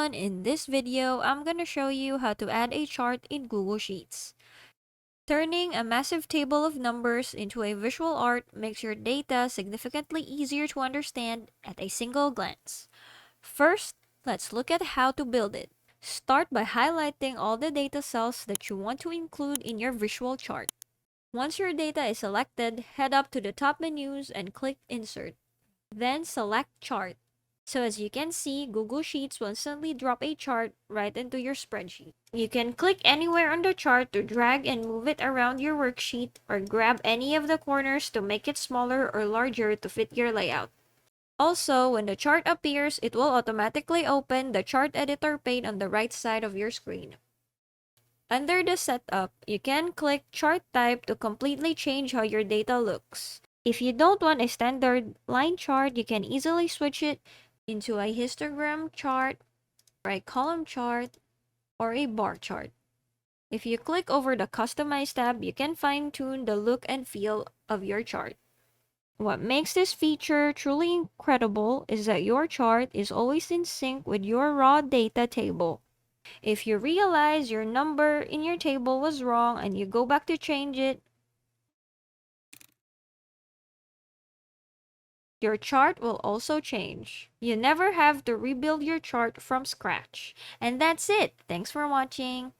everyone, in this video, I'm gonna show you how to add a chart in Google Sheets. Turning a massive table of numbers into a visual art makes your data significantly easier to understand at a single glance. First, let's look at how to build it. Start by highlighting all the data cells that you want to include in your visual chart. Once your data is selected, head up to the top menus and click Insert. Then select Chart. So as you can see, Google Sheets will instantly drop a chart right into your spreadsheet. You can click anywhere on the chart to drag and move it around your worksheet, or grab any of the corners to make it smaller or larger to fit your layout. Also, when the chart appears, it will automatically open the chart editor pane on the right side of your screen. Under the setup, you can click Chart Type to completely change how your data looks. If you don't want a standard line chart, you can easily switch it into a histogram chart, or a column chart, or a bar chart. If you click over the Customize tab, you can fine-tune the look and feel of your chart. What makes this feature truly incredible is that your chart is always in sync with your raw data table. If you realize your number in your table was wrong and you go back to change it, your chart will also change. You never have to rebuild your chart from scratch. And that's it. Thanks for watching.